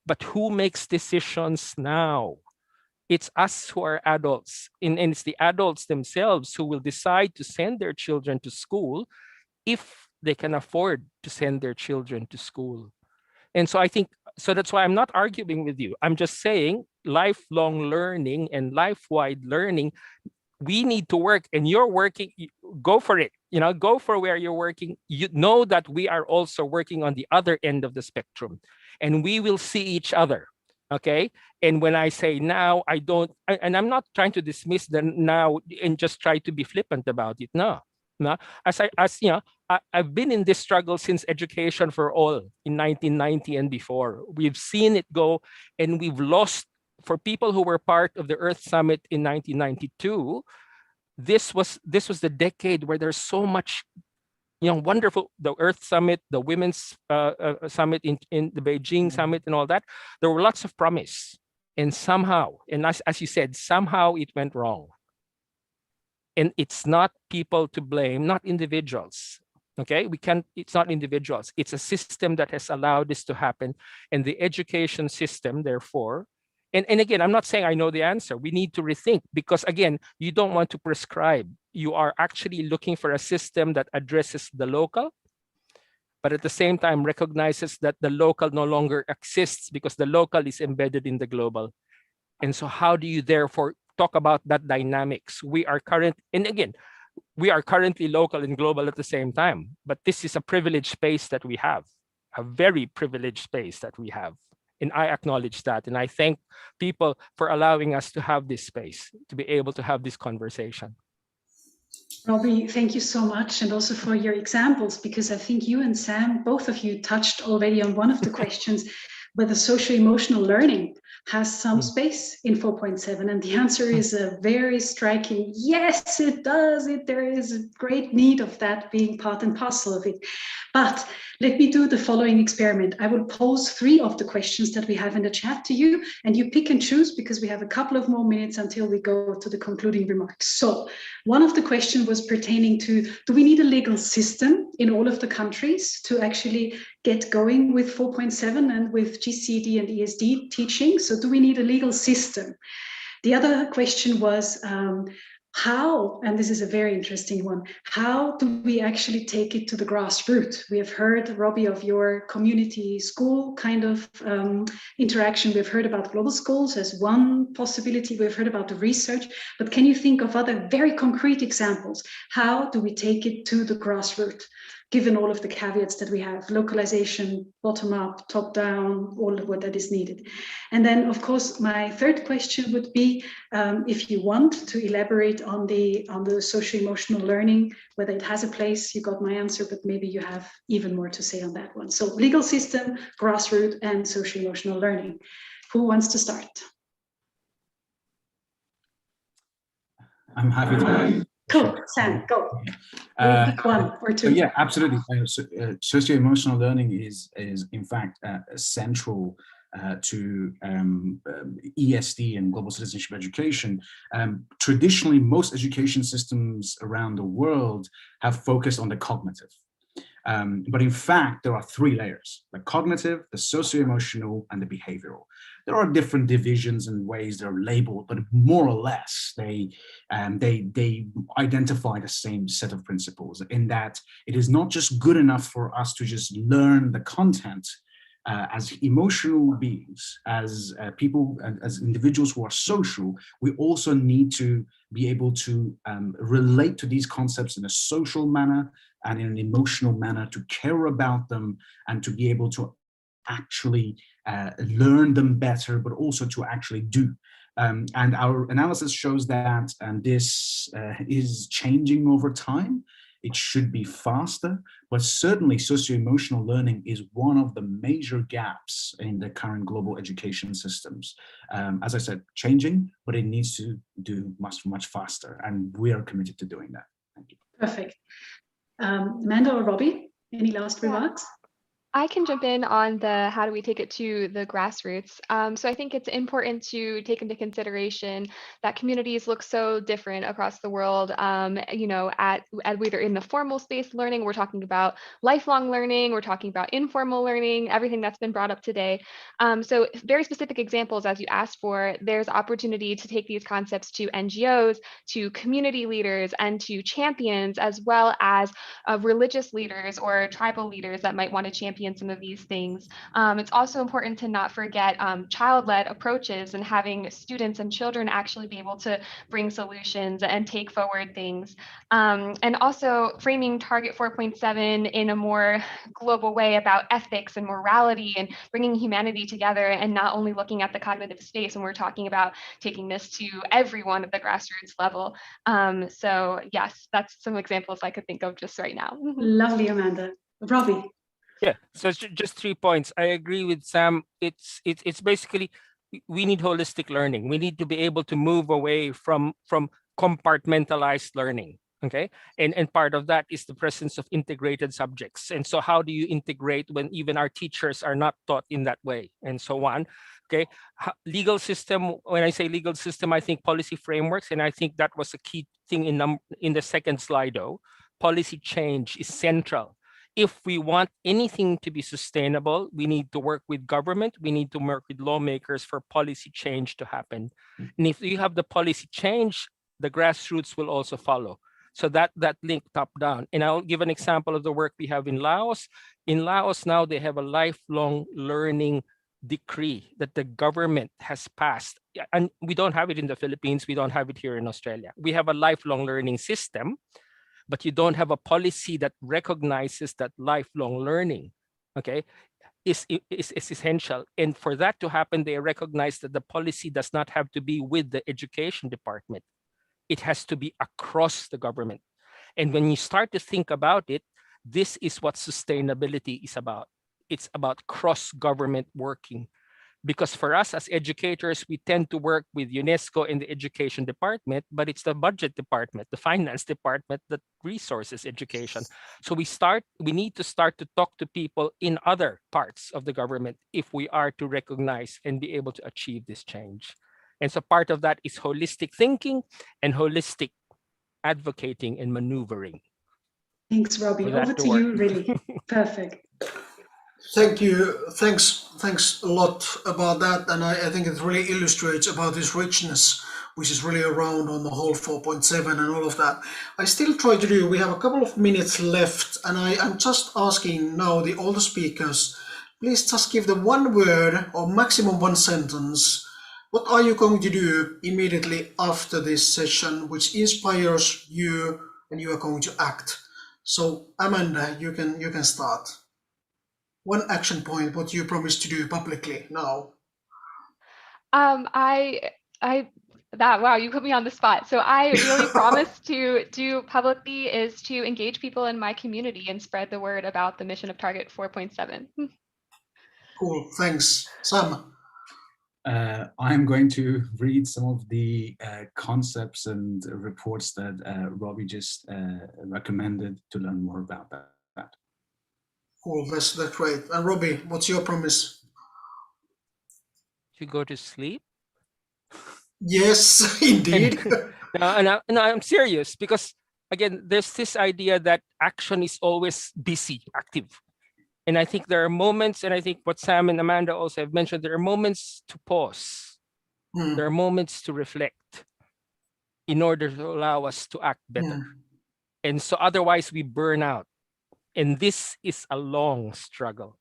but who makes decisions now? It's us who are adults, and it's the adults themselves who will decide to send their children to school if they can afford to send their children to school. And so I think, so that's why I'm not arguing with you. I'm just saying lifelong learning and life-wide learning, we need to work, and you're working, go for it. Go for where you're working. You know that we are also working on the other end of the spectrum, and we will see each other. Okay. And when I say now, and I'm not trying to dismiss the now and just try to be flippant about it. No. I've been in this struggle since Education for All in 1990 and before. We've seen it go, and we've lost. For people who were part of the Earth Summit in 1992, this was the decade where there's so much, wonderful, the Earth Summit, the Women's Summit in the Beijing Summit and all that. There were lots of promise, and somehow, and as you said, somehow it went wrong. And it's not people to blame, not individuals. Okay, it's not individuals. It's a system that has allowed this to happen. And the education system, therefore, and again, I'm not saying I know the answer. We need to rethink, because again, you don't want to prescribe. You are actually looking for a system that addresses the local, but at the same time recognizes that the local no longer exists because the local is embedded in the global. And so how do you therefore talk about that dynamics? We are currently local and global at the same time, but this is a privileged space that we have, a very privileged space that we have. And I acknowledge that. And I thank people for allowing us to have this space, to be able to have this conversation. Robbie, thank you so much, and also for your examples, because I think you and Sam, both of you touched already on one of the questions, whether socio-emotional learning has some space in 4.7, and the answer is a very striking yes, it does. There is a great need of that being part and parcel of it. But let me do the following experiment. I will pose 3 of the questions that we have in the chat to you, and you pick and choose, because we have a couple of more minutes until we go to the concluding remarks. So one of the questions was pertaining to, do we need a legal system in all of the countries to actually get going with 4.7 and with GCD and ESD teaching? So do we need a legal system? The other question was, how, and this is a very interesting one, how do we actually take it to the grassroots? We have heard, Robbie, of your community school kind of interaction. We've heard about global schools as one possibility. We've heard about the research, but can you think of other very concrete examples? How do we take it to the grassroots, given all of the caveats that we have, localization, bottom up, top down, all of what that is needed? And then, of course, my third question would be, if you want to elaborate on the socio-emotional learning, whether it has a place, you got my answer, but maybe you have even more to say on that one. So legal system, grassroots, and socio-emotional learning. Who wants to start? I'm happy to. Cool, Sam, go. Pick 1 or 2. So yeah, absolutely. Socio-emotional learning is in fact central to ESD and global citizenship education. Traditionally, most education systems around the world have focused on the cognitive. But in fact, there are 3 layers: the cognitive, the socio-emotional, and the behavioral. There are different divisions and ways they're labeled, but more or less they identify the same set of principles, in that it is not just good enough for us to just learn the content, as emotional beings, as people, as individuals who are social, we also need to be able to relate to these concepts in a social manner and in an emotional manner, to care about them and to be able to actually learn them better, but also to actually do. And our analysis shows that this is changing over time. It should be faster, but certainly socio-emotional learning is one of the major gaps in the current global education systems. As I said, changing, but it needs to do much, much faster, and we are committed to doing that. Thank you. Perfect. Amanda or Robbie, any last remarks? I can jump in on the how do we take it to the grassroots. So I think it's important to take into consideration that communities look so different across the world. You know, at whether in the formal space learning, we're talking about lifelong learning, we're talking about informal learning, everything that's been brought up today. So very specific examples, as you asked for, there's opportunity to take these concepts to NGOs, to community leaders, and to champions, as well as religious leaders or tribal leaders that might want to champion some of these things. It's also important to not forget child-led approaches and having students and children actually be able to bring solutions and take forward things. And also framing Target 4.7 in a more global way about ethics and morality and bringing humanity together, and not only looking at the cognitive space when we're talking about taking this to everyone at the grassroots level. So yes, that's some examples I could think of just right now. Lovely, Amanda. Robbie. Yeah, so just 3 points. I agree with Sam. It's basically, we need holistic learning. We need to be able to move away from compartmentalized learning. Okay, and part of that is the presence of integrated subjects. And so how do you integrate when even our teachers are not taught in that way, and so on? Okay, legal system. When I say legal system, I think policy frameworks, and I think that was a key thing in the second slide. Though policy change is central. If we want anything to be sustainable, we need to work with government, we need to work with lawmakers for policy change to happen. And if you have the policy change, the grassroots will also follow. So that link top down. And I'll give an example of the work we have in Laos. In Laos now, they have a lifelong learning decree that the government has passed. And we don't have it in the Philippines, we don't have it here in Australia. We have a lifelong learning system, but you don't have a policy that recognizes that lifelong learning, okay, is essential. And for that to happen, they recognize that the policy does not have to be with the education department. It has to be across the government. And when you start to think about it, this is what sustainability is about. It's about cross-government working. Because for us as educators, we tend to work with UNESCO in the education department, but it's the budget department, the finance department that resources education. So we need to start to talk to people in other parts of the government if we are to recognize and be able to achieve this change. And so part of that is holistic thinking and holistic advocating and maneuvering. Thanks, Robbie. Over to you, really. Perfect. Thank you. Thanks a lot about that. And I think it really illustrates about this richness, which is really around on the whole 4.7 and all of that. I still try to do, we have a couple of minutes left, and I'm just asking now all the speakers, please just give the one word or maximum one sentence. What are you going to do immediately after this session, which inspires you and you are going to act? So Amanda, you can start. One action point, what you promise to do publicly now. Wow, you put me on the spot. So I really promise to do publicly is to engage people in my community and spread the word about the mission of Target 4.7. Cool, thanks. Sam? I'm going to read some of the concepts and reports that Robbie just recommended to learn more about that. Cool, that's great. And Robbie, what's your promise? To go to sleep? Yes, indeed. No, I'm serious, because again, there's this idea that action is always busy, active. And I think there are moments, and I think what Sam and Amanda also have mentioned, there are moments to pause. There are moments to reflect in order to allow us to act better. And so otherwise we burn out. And this is a long struggle.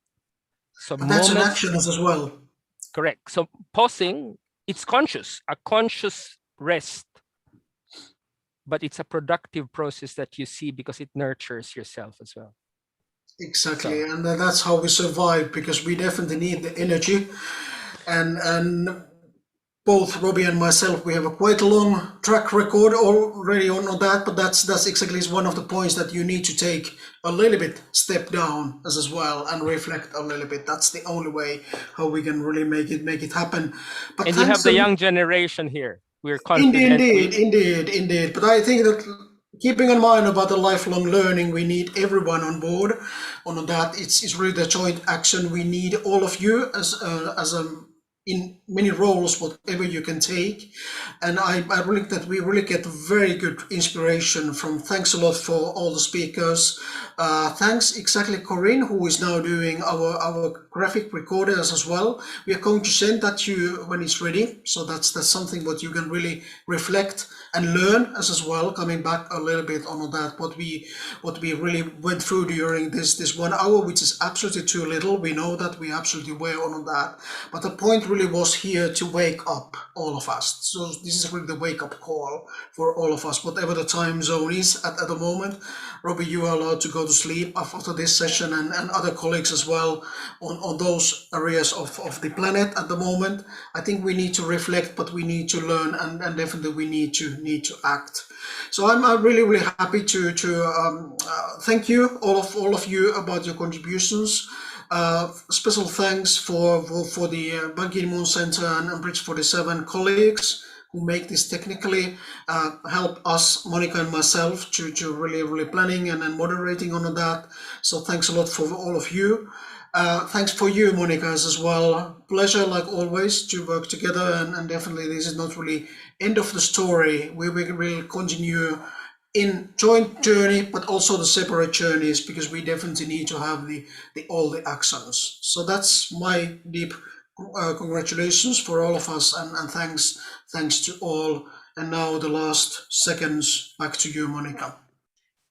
So But that's an moments, action as well. correct. So pausing, it's conscious, a conscious rest, but it's a productive process that you see because it nurtures yourself as well. Exactly, So, and that's how we survive, because we definitely need the energy. And both Robbie and myself, we have a quite long track record already on that, but that's exactly one of the points that you need to take a little bit step down as well and reflect a little bit. That's the only way how we can really make it happen. But and you have the young generation here. We're confident. Indeed. But I think that keeping in mind about the lifelong learning, we need everyone on board on that. It's really the joint action. We need all of you as in many roles, whatever you can take. And I really think that we really get very good inspiration from. Thanks a lot for all the speakers. Thanks exactly Corinne, who is now doing our graphic recorders as well. We are going to send that to you when it's ready. So that's something what you can really reflect and learn as well, coming back a little bit on that, what we really went through during this 1 hour, which is absolutely too little. We know that we absolutely were on that. But the point really was here to wake up all of us. So this is really the wake up call for all of us, whatever the time zone is at the moment. Robbie, you are allowed to go to sleep after this session, and other colleagues as well on those areas of the planet at the moment. I think we need to reflect, but we need to learn, and definitely we need to act. So I'm really happy to thank you all of you about your contributions. Special thanks for the Ban Ki-moon Center and Bridge 47 colleagues who make this technically help us, Monica and myself, to really planning and moderating on that. So thanks a lot for all of you. Thanks for you, Monica, as well. Pleasure, like always, to work together. And definitely, this is not really end of the story. We will continue in joint journey, but also the separate journeys, because we definitely need to have all the actions. So that's my deep congratulations for all of us, and thanks to all. And now the last seconds back to you, Monica.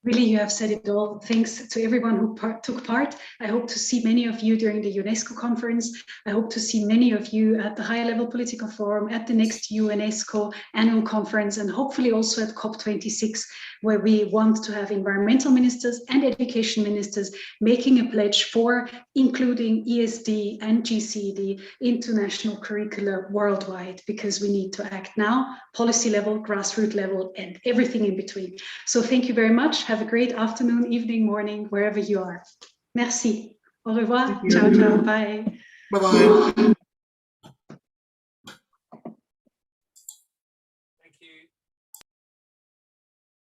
Really, you have said it all. Thanks to everyone who took part. I hope to see many of you during the UNESCO conference. I hope to see many of you at the high-level political forum, at the next UNESCO annual conference, and hopefully also at COP26, where we want to have environmental ministers and education ministers making a pledge for including ESD and GCED into national curricula worldwide, because we need to act now, policy level, grassroots level, and everything in between. So thank you very much. Have a great afternoon, evening, morning, wherever you are. Merci. Au revoir. Ciao, ciao. Bye. Bye-bye.